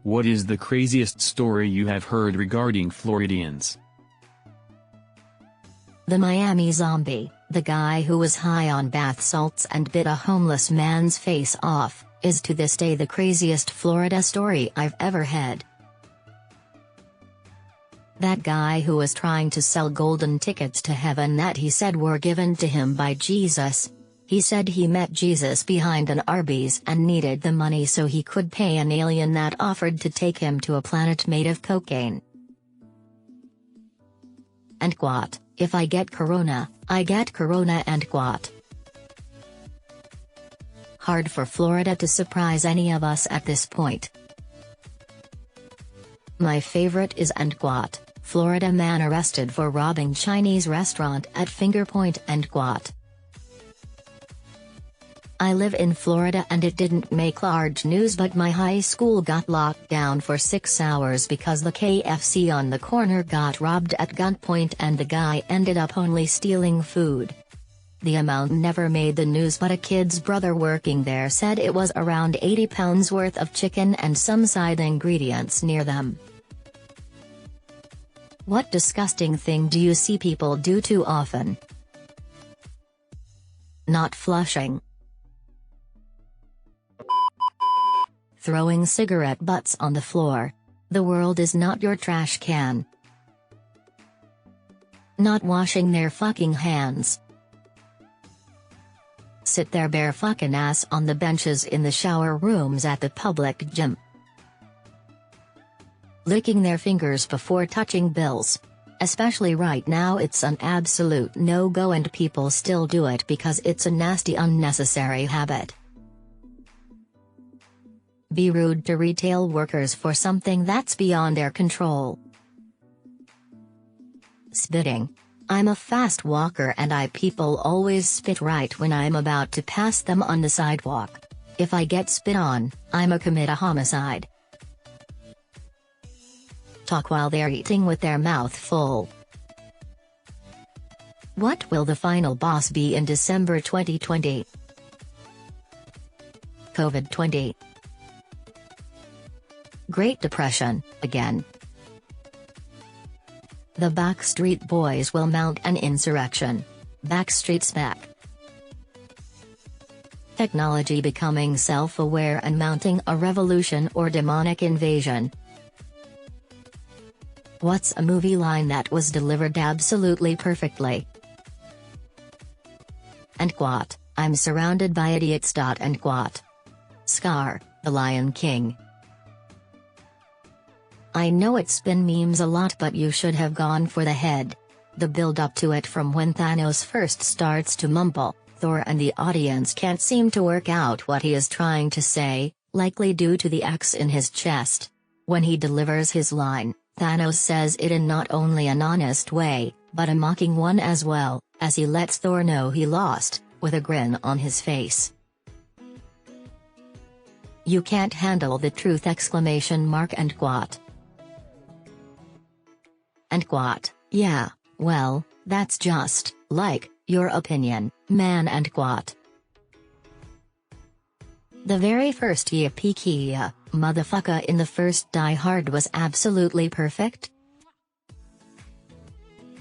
What is the craziest story you have heard regarding Floridians? The Miami zombie, the guy who was high on bath salts and bit a homeless man's face off, is to this day the craziest Florida story I've ever had. That guy who was trying to sell golden tickets to heaven that he said were given to him by Jesus. He said he met Jesus behind an Arby's and needed the money so he could pay an alien that offered to take him to a planet made of cocaine. And quote, "If I get corona, I get corona," and quote. Hard for Florida to surprise any of us at this point. My favorite is end quote, "Florida man arrested for robbing Chinese restaurant at Finger Point," end quote. I live in Florida and it didn't make large news, but my high school got locked down for 6 hours because the KFC on the corner got robbed at gunpoint and the guy ended up only stealing food. The amount never made the news, but a kid's brother working there said it was around 80 pounds worth of chicken and some side ingredients near them. What disgusting thing do you see people do too often? Not flushing. Throwing cigarette butts on the floor. The world is not your trash can. Not washing their fucking hands. Sit their bare fucking ass on the benches in the shower rooms at the public gym. Licking their fingers before touching bills. Especially right now, it's an absolute no-go and people still do it because it's a nasty, unnecessary habit. Be rude to retail workers for something that's beyond their control. Spitting. I'm a fast walker and people always spit right when I'm about to pass them on the sidewalk. If I get spit on, I'ma commit a homicide. Talk while they're eating with their mouth full. What will the final boss be in December 2020? COVID-20. Great Depression, again. The Backstreet Boys will mount an insurrection. Backstreet's back. Technology becoming self-aware and mounting a revolution or demonic invasion. What's a movie line that was delivered absolutely perfectly? End quote, "I'm surrounded by idiots." End quote. Scar, The Lion King. I know it's been memes a lot, but you should have gone for the head. The build up to it from when Thanos first starts to mumble, Thor and the audience can't seem to work out what he is trying to say, likely due to the X in his chest. When he delivers his line, Thanos says it in not only an honest way, but a mocking one as well, as he lets Thor know he lost, with a grin on his face. "You can't handle the truth!" End quote. End quote. Yeah, well, that's just, like, your opinion, man. End quote. The very first yippee motherfucker in the first Die Hard was absolutely perfect.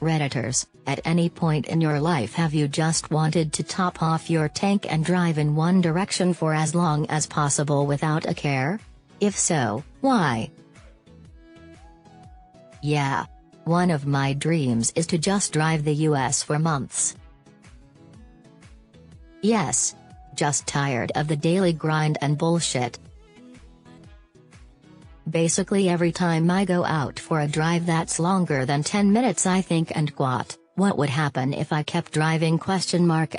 Redditors, at any point in your life have you just wanted to top off your tank and drive in one direction for as long as possible without a care? If so, why? Yeah. One of my dreams is to just drive the US for months. Yes. Just tired of the daily grind and bullshit. Basically every time I go out for a drive that's longer than 10 minutes I think, end quote, what would happen if I kept driving?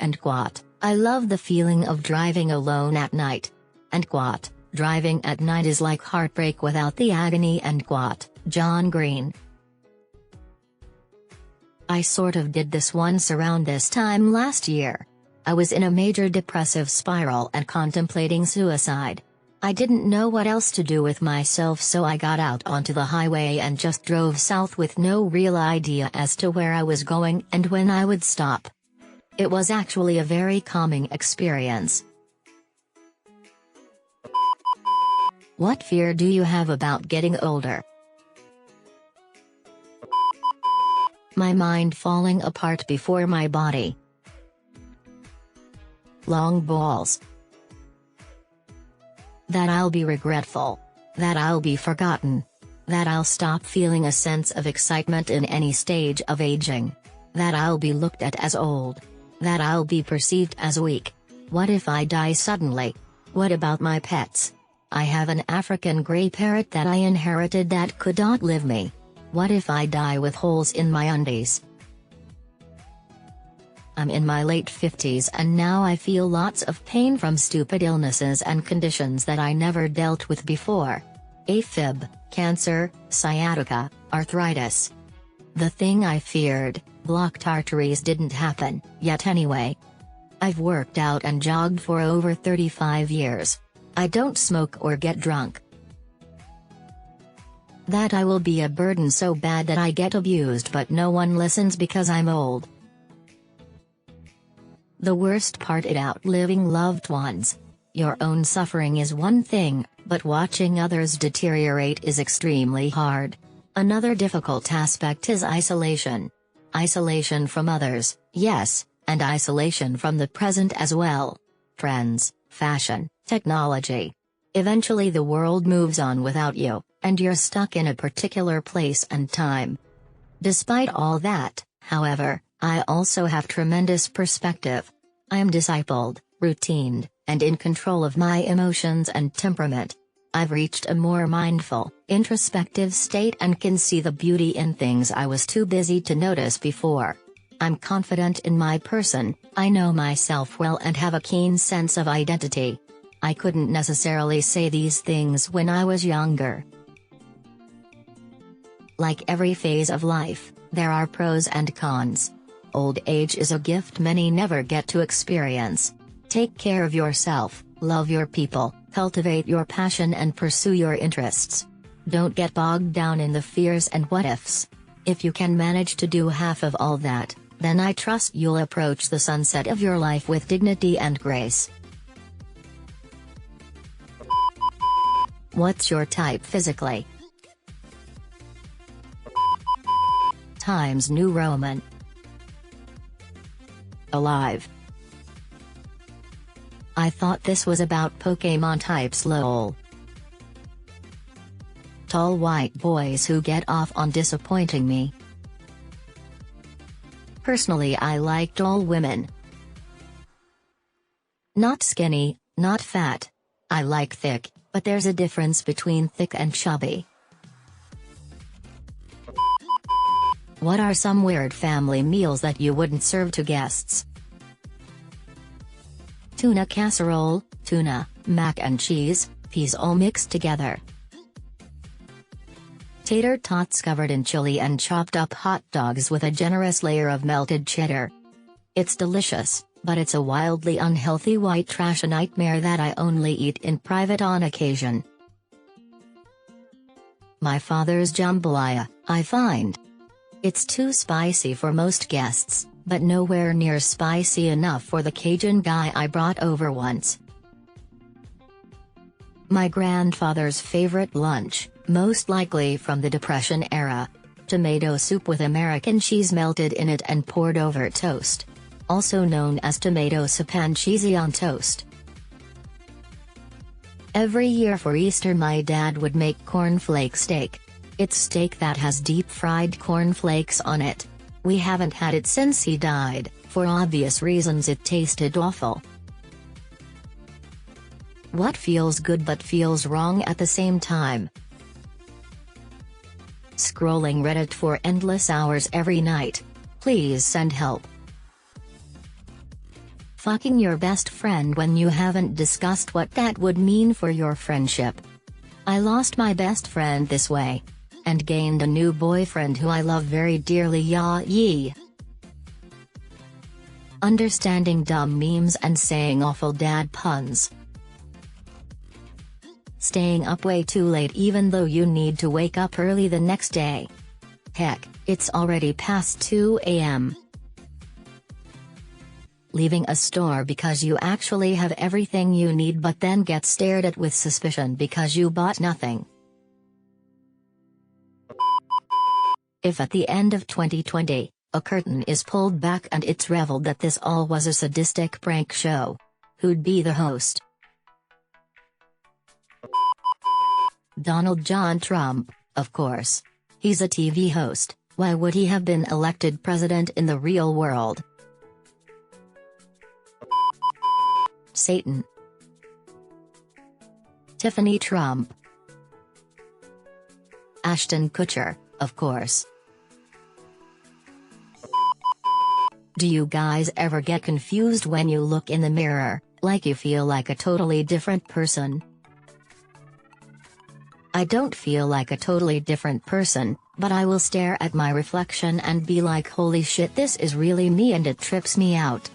End quote. I love the feeling of driving alone at night. End quote. Driving at night is like heartbreak without the agony. End quote. John Green. I sort of did this once around this time last year. I was in a major depressive spiral and contemplating suicide. I didn't know what else to do with myself, so I got out onto the highway and just drove south with no real idea as to where I was going and when I would stop. It was actually a very calming experience. What fear do you have about getting older? My mind falling apart before my body. Long balls. That I'll be regretful. That I'll be forgotten. That I'll stop feeling a sense of excitement in any stage of aging. That I'll be looked at as old. That I'll be perceived as weak. What if I die suddenly? What about my pets? I have an African grey parrot that I inherited that could outlive me. What if I die with holes in my undies? I'm in my late 50s and now I feel lots of pain from stupid illnesses and conditions that I never dealt with before. AFib, cancer, sciatica, arthritis. The thing I feared, blocked arteries, didn't happen, yet anyway. I've worked out and jogged for over 35 years. I don't smoke or get drunk. That I will be a burden so bad that I get abused but no one listens because I'm old. The worst part is outliving loved ones. Your own suffering is one thing, but watching others deteriorate is extremely hard. Another difficult aspect is isolation. Isolation from others, yes, and isolation from the present as well. Trends, fashion, technology. Eventually the world moves on without you, and you're stuck in a particular place and time. Despite all that, however, I also have tremendous perspective. I am discipled, routined, and in control of my emotions and temperament. I've reached a more mindful, introspective state and can see the beauty in things I was too busy to notice before. I'm confident in my person, I know myself well and have a keen sense of identity. I couldn't necessarily say these things when I was younger. Like every phase of life, there are pros and cons. Old age is a gift many never get to experience. Take care of yourself, love your people, cultivate your passion and pursue your interests. Don't get bogged down in the fears and what-ifs. If you can manage to do half of all that, then I trust you'll approach the sunset of your life with dignity and grace. What's your type physically? Times New Roman. Alive. I thought this was about Pokemon types, lol. Tall white boys who get off on disappointing me. Personally, I like tall women. Not skinny, not fat. I like thick, but there's a difference between thick and chubby. What are some weird family meals that you wouldn't serve to guests? Tuna casserole, tuna, mac and cheese, peas all mixed together. Tater tots covered in chili and chopped up hot dogs with a generous layer of melted cheddar. It's delicious, but it's a wildly unhealthy white trash nightmare that I only eat in private on occasion. My father's jambalaya, I find. It's too spicy for most guests, but nowhere near spicy enough for the Cajun guy I brought over once. My grandfather's favorite lunch, most likely from the Depression era. Tomato soup with American cheese melted in it and poured over toast. Also known as tomato soup and cheesy on toast. Every year for Easter my dad would make cornflake steak. It's steak that has deep-fried cornflakes on it. We haven't had it since he died, for obvious reasons. It tasted awful. What feels good but feels wrong at the same time? Scrolling Reddit for endless hours every night. Please send help. Fucking your best friend when you haven't discussed what that would mean for your friendship. I lost my best friend this way. And gained a new boyfriend who I love very dearly, yee. Understanding dumb memes and saying awful dad puns. Staying up way too late even though you need to wake up early the next day. Heck, it's already past 2 a.m. leaving a store because you actually have everything you need but then get stared at with suspicion because you bought nothing. If at the end of 2020, a curtain is pulled back and it's revealed that this all was a sadistic prank show, who'd be the host? Donald John Trump, of course. He's a TV host, why would he have been elected president in the real world? Satan. Tiffany Trump. Ashton Kutcher, of course. Do you guys ever get confused when you look in the mirror, like you feel like a totally different person? I don't feel like a totally different person, but I will stare at my reflection and be like, holy shit, this is really me, and it trips me out.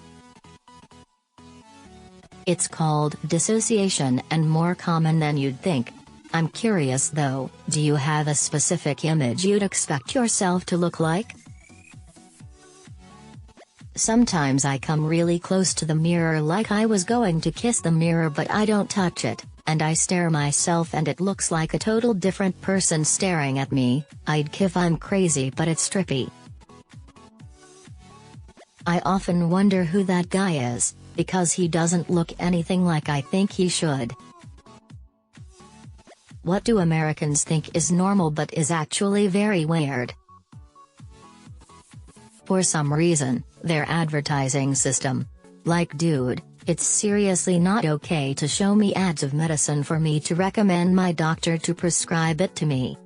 It's called dissociation and more common than you'd think. I'm curious though, do you have a specific image you'd expect yourself to look like? Sometimes I come really close to the mirror like I was going to kiss the mirror, but I don't touch it, and I stare myself and it looks like a total different person staring at me. I'd kiff I'm crazy, but it's trippy. I often wonder who that guy is, because he doesn't look anything like I think he should. What do Americans think is normal but is actually very weird? For some reason, their advertising system. Like, dude, it's seriously not okay to show me ads of medicine for me to recommend my doctor to prescribe it to me.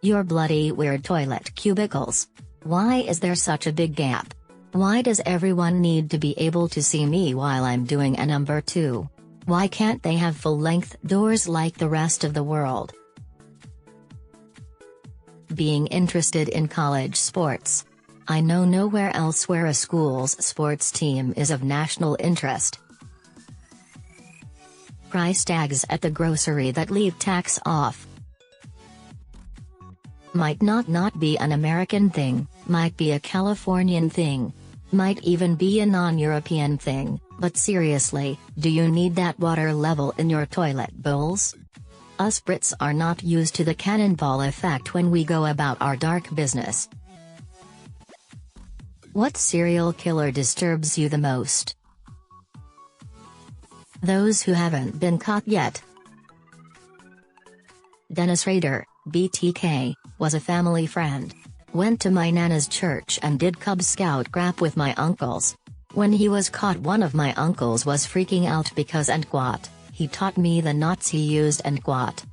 Your bloody weird toilet cubicles. Why is there such a big gap? Why does everyone need to be able to see me while I'm doing a number 2? Why can't they have full-length doors like the rest of the world? Being interested in college sports. I know nowhere else where a school's sports team is of national interest. Price tags at the grocery that leave tax off. Might not be an American thing, might be a Californian thing. Might even be a non-European thing, but seriously, do you need that water level in your toilet bowls? Us Brits are not used to the cannonball effect when we go about our dark business. What serial killer disturbs you the most? Those who haven't been caught yet. Dennis Rader, BTK, was a family friend. Went to my nana's church and did Cub Scout crap with my uncles. When he was caught, one of my uncles was freaking out because and quat, he taught me the Nazi used and quat.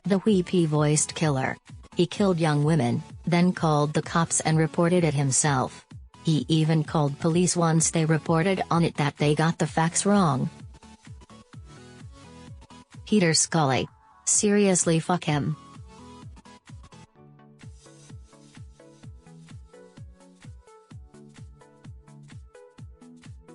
The weepy-voiced killer. He killed young women, then called the cops and reported it himself. He even called police once they reported on it that they got the facts wrong. Peter Scully. Seriously, fuck him.